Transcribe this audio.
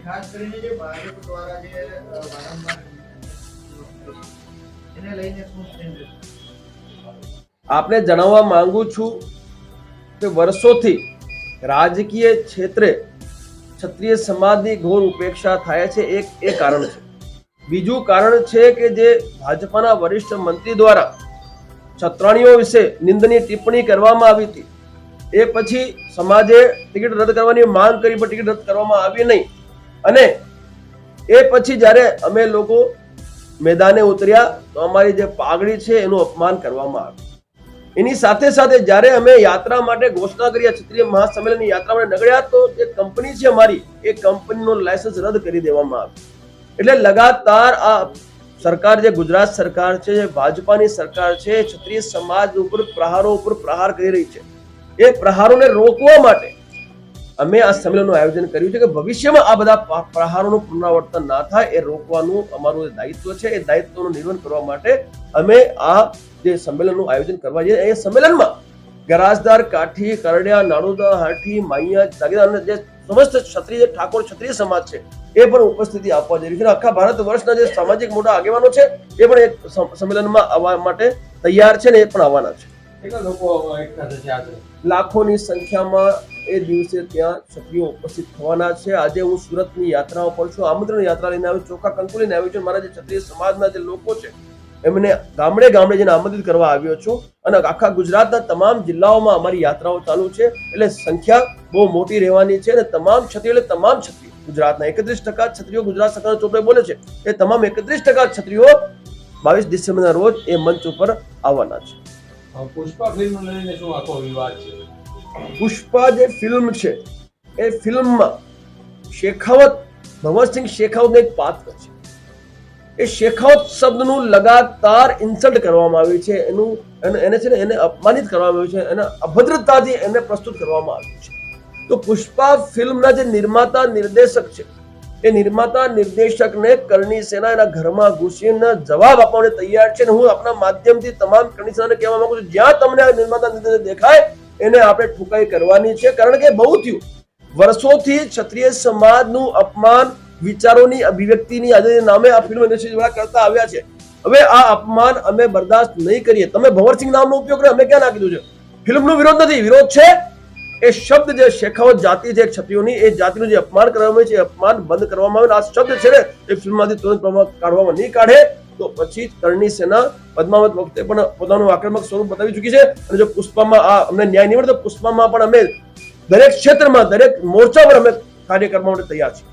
ખાસ કરીને જે ભાજપ દ્વારા જે વારંવાર એને લઈને શું સ્ટેન્ડ રહેશે? આપને જણાવવા માંગુ છું કે વર્ષોથી રાજકીય ક્ષેત્રે ક્ષત્રિય સમાજની ઘોર ઉપેક્ષા થાય છે. એક એ કારણ છે. બીજું કારણ છે કે જે ભાજપના વરિષ્ઠ મંત્રી દ્વારા ક્ષત્રાણીઓ વિશે નિંદનીય ટિપ્પણી કરવામાં આવી હતી, એ પછી સમાજે ટિકિટ રદ કરવાની માંગ કરી પણ ટિકિટ રદ કરવામાં આવી નહીં. અને એ પછી જ્યારે અમે લોકો મેદાને ઉતર્યા તો અમારી જે પાઘડી છે એનું અપમાન કરવામાં આવ્યું. એની સાથે સાથે જ્યારે અમે યાત્રા માટે ઘોષણા કરી, ક્ષત્રિય મહાસંમેલનની યાત્રા માટે નીકળ્યા, તો જે કંપની છે અમારી, એ કંપનીનું લાયસન્સ રદ કરી દેવામાં આવ્યું. એટલે લગાતાર આ સરકાર, જે ગુજરાત સરકાર છે, જે ભાજપાની સરકાર છે, ક્ષત્રિય સમાજ ઉપર પ્રહારો ઉપર પ્રહાર કરી રહી છે. એ પ્રહારોને રોકવા માટે અમે આ સંમેલનનું આયોજન કર્યું છે કે ભવિષ્યમાં આ બધા પ્રહારોનું પુનરાવર્તન ના થાય એ રોકવાનું અમારું દાયિત્વ છે. એ દાયિત્વનું નિર્વહન કરવા માટે અમે આ જે સંમેલનનું આયોજન કરવા જઈએ. એ સંમેલનમાં ગરાસદાર, કાઠી, કરડિયા, નાણુદા, હાઠી, માઈયા, જાગીરદાર અને જે સમસ્ત ક્ષત્રિય ઠાકોર ક્ષત્રિય સમાજ છે એ પણ ઉપસ્થિતિ આપવા જઈ રહી છે. આખા ભારત વર્ષના જે સામાજિક મોટા આગેવાનો છે એ પણ એક સંમેલનમાં આવવા માટે તૈયાર છે ને એ પણ આવવાના છે. કેટલા લોકો એકઠા થશે આજે? લાખોની સંખ્યામાં એ દિવસે ત્યાં ક્ષત્રિયો ઉપસ્થિત થવાના છે. આજે હું સુરતની યાત્રા ઉપર છું, આમંત્રણ યાત્રા લઈને આવ્યો, ચોખા કંકુ લઈને આવ્યો છું. મારા જે ક્ષત્રિય સમાજના જે લોકો છે એમને ગામડે ગામડે જઈને આમંત્રિત કરવા આવ્યો છું. અને આખા ગુજરાતના તમામ જિલ્લાઓમાં અમારી યાત્રાઓ ચાલુ છે. એટલે સંખ્યા બહુ મોટી રહેવાની છે. અને તમામ ક્ષત્રિયો, એટલે તમામ ક્ષત્રિયો, ગુજરાતના 31% ક્ષત્રિયો ગુજરાત સરકારના ચોપડે બોલે છે, એ તમામ 31% ક્ષત્રિયો 22 ડિસેમ્બરના રોજ એ મંચ ઉપર આવવાના છે. પુષ્પા ફિલ્મ લઈને શું આખો વિવાદ છે? પુષ્પા જે ફિલ્મ છે એ ફિલ્મમાં શેખાવત, ભંવરસિંહ શેખાવતનું એક પાત્ર છે. એ શેખાવત શબ્દનું લગાતાર ઇન્સલ્ટ કરવામાં આવ્યું છે. એને છે ને એને અપમાનિત કરવામાં આવ્યું છે, એને અભદ્રતાથી એને પ્રસ્તુત કરવામાં આવ્યું છે. તો પુષ્પા ફિલ્મના જે નિર્માતા નિર્દેશક છે, એ નિર્માતા નિર્દેશકને કરણી સેના એના ઘરમાં ઘૂસીને જવાબ આપવાને તૈયાર છે. હું આપણા માધ્યમથી તમામ કરણી સેનાને કહેવા માંગુ છું, જ્યાં તમને આ નિર્માતા નિર્દેશક દેખાય એને આપણે ઠુકાઈ કરવાની છે. કારણ કે બહુ થયું, વર્ષોથી ક્ષત્રિય સમાજનું અપમાન, વિચારોની અભિવ્યક્તિની આજે નામે આ ફિલ્મ ઇન્ડસ્ટ્રી દ્વારા કરતા આવ્યા છે. હવે આ અપમાન અમે બરદાસ્ત નહીં કરીએ. તમે ભંવરસિંહ નામનો ઉપયોગ કર્યો, અમે ક્યાં ના કીધું છે? ફિલ્મનો વિરોધ નથી, વિરોધ છે એ શબ્દ જે શેખાવત જાતિ છે ક્ષત્રિયોની, એ જાતિનું જે અપમાન કરવામાં આવે છે, એ અપમાન બંધ કરવામાં આવે. આ શબ્દ છે ને એ ફિલ્મમાંથી તુરંત કાઢવામાં નહીં કાઢે તો પછી કરણી સેના પદ્માવત વખતે પણ પોતાનું આક્રમક સ્વરૂપ બતાવી ચૂકી છે. અને જો પુષ્પામાં આ અમને ન્યાય નહીં મળે તો પુષ્પામાં પણ અમે દરેક ક્ષેત્રમાં, દરેક મોરચા પર અમે કાર્ય કરવા માટે તૈયાર છીએ.